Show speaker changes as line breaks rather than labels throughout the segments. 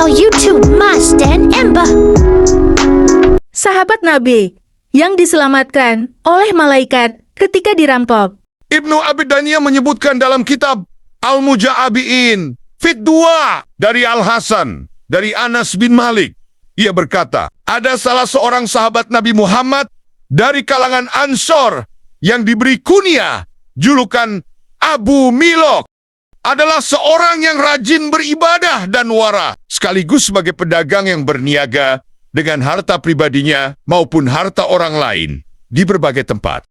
channel YouTube Mas dan Ember.
Sahabat Nabi yang diselamatkan oleh malaikat ketika dirampok.
Ibnu Abi Daniyah menyebutkan dalam kitab Al-Muja'abi'in, Fit 2 dari Al-Hasan, dari Anas bin Malik. Ia berkata, ada salah seorang sahabat Nabi Muhammad dari kalangan Ansor yang diberi kunyah, julukan Abu Milok. Adalah seorang yang rajin beribadah dan wara, sekaligus sebagai pedagang yang berniaga dengan harta pribadinya maupun harta orang lain di berbagai tempat.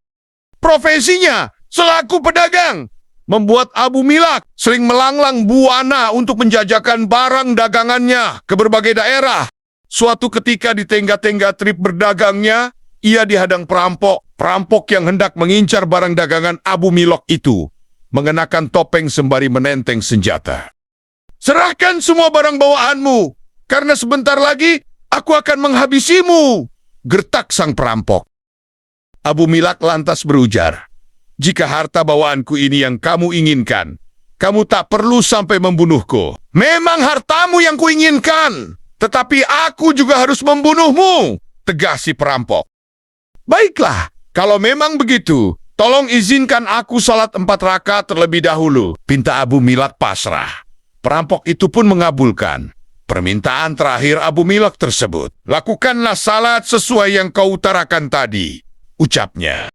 Profesinya selaku pedagang membuat Abu Milak sering melanglang buana untuk menjajakan barang dagangannya ke berbagai daerah. Suatu ketika di tengah-tengah trip berdagangnya, ia dihadang perampok yang hendak mengincar barang dagangan Abu Milok itu, mengenakan topeng sembari menenteng senjata. Serahkan semua barang bawaanmu, karena sebentar lagi aku akan menghabisimu, gertak sang perampok. Abu Milak lantas berujar, jika harta bawaanku ini yang kamu inginkan, kamu tak perlu sampai membunuhku. Memang hartamu yang kuinginkan, tetapi aku juga harus membunuhmu, tegas si perampok. Baiklah, kalau memang begitu, tolong izinkan aku salat 4 rakaat terlebih dahulu, pinta Abu Milak pasrah. Perampok itu pun mengabulkan permintaan terakhir Abu Milak tersebut. Lakukanlah salat sesuai yang kau utarakan tadi, ucapnya.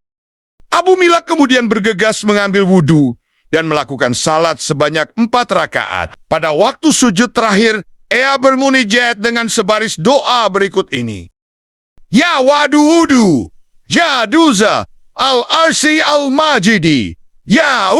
Abu Milak kemudian bergegas mengambil wudhu dan melakukan salat sebanyak 4 rakaat. Pada waktu sujud terakhir, ia bermunajat dengan sebaris doa berikut ini. Ya wadudu, ya duza, al-arsi al-majidi, ya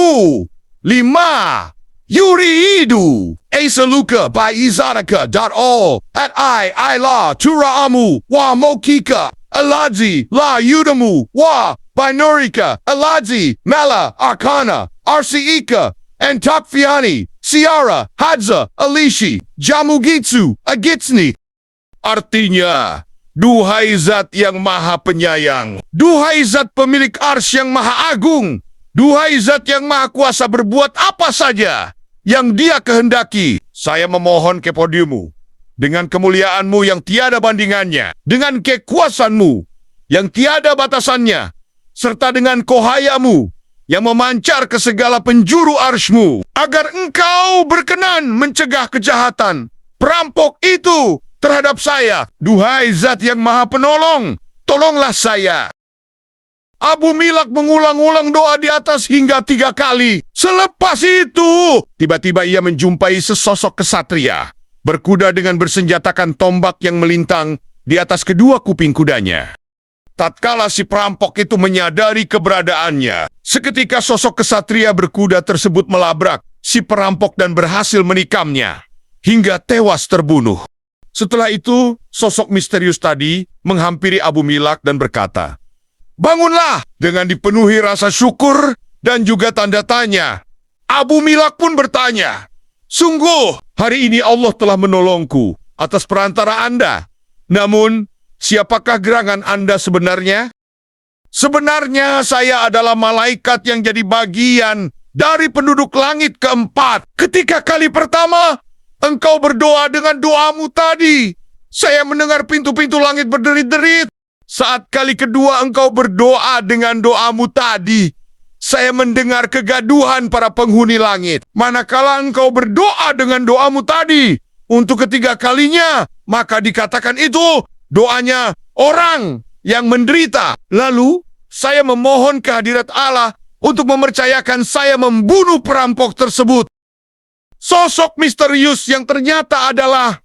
lima, yuridu, asaluka by izaraka.all, at I la turaamu, wa mokika, aladzi la yudamu, wa binurika, aladzi, mala, arkana, arsiika, and takfiani, siara, hadza, alishi, jamugitsu, agitsni. Artinya, duhai zat yang maha penyayang, duhai zat pemilik arsy yang maha agung, duhai zat yang maha kuasa berbuat apa saja yang dia kehendaki, saya memohon kepadamu, dengan kemuliaanmu yang tiada bandingannya, dengan kekuasaanmu yang tiada batasannya, serta dengan kohayamu yang memancar ke segala penjuru arsy-Mu, agar engkau berkenan mencegah kejahatan perampok itu terhadap saya. Duhai zat yang maha penolong, tolonglah saya. Abu Milak mengulang-ulang doa di atas hingga 3 kali. Selepas itu, tiba-tiba ia menjumpai sesosok kesatria, berkuda dengan bersenjatakan tombak yang melintang di atas kedua kuping kudanya. Tatkala si perampok itu menyadari keberadaannya, seketika sosok kesatria berkuda tersebut melabrak si perampok dan berhasil menikamnya, hingga tewas terbunuh. Setelah itu, sosok misterius tadi menghampiri Abu Milak dan berkata, bangunlah, dengan dipenuhi rasa syukur dan juga tanda tanya. Abu Milak pun bertanya, sungguh, hari ini Allah telah menolongku atas perantara Anda. Namun, siapakah gerangan Anda sebenarnya? Sebenarnya saya adalah malaikat yang jadi bagian dari penduduk langit keempat. Ketika kali pertama, engkau berdoa dengan doamu tadi, saya mendengar pintu-pintu langit berderit-derit. Saat kali kedua engkau berdoa dengan doamu tadi, saya mendengar kegaduhan para penghuni langit. Manakala engkau berdoa dengan doamu tadi, untuk ketiga kalinya, maka dikatakan itu doanya orang yang menderita. Lalu, saya memohon kehadirat Allah untuk mempercayakan saya membunuh perampok tersebut. Sosok misterius yang ternyata adalah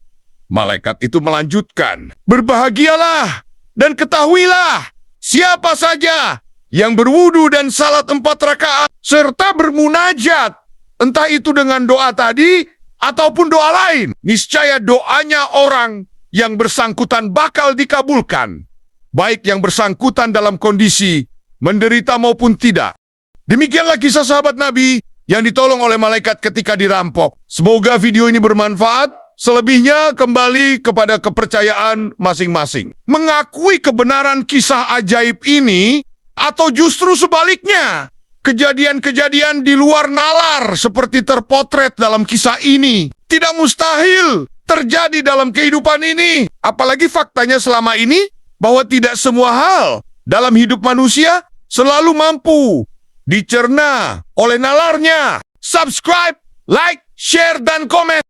malaikat itu melanjutkan, berbahagialah dan ketahuilah, siapa saja yang berwudu dan salat 4 rakaat serta bermunajat, entah itu dengan doa tadi ataupun doa lain, niscaya doanya orang yang bersangkutan bakal dikabulkan, baik yang bersangkutan dalam kondisi menderita maupun tidak. Demikianlah kisah sahabat Nabi yang ditolong oleh malaikat ketika dirampok. Semoga video ini bermanfaat. Selebihnya kembali kepada kepercayaan masing-masing. Mengakui kebenaran kisah ajaib ini, atau justru sebaliknya, kejadian-kejadian di luar nalar seperti terpotret dalam kisah ini. Tidak mustahil terjadi dalam kehidupan ini. Apalagi faktanya selama ini bahwa tidak semua hal dalam hidup manusia selalu mampu dicerna oleh nalarnya. Subscribe, like, share, dan komen.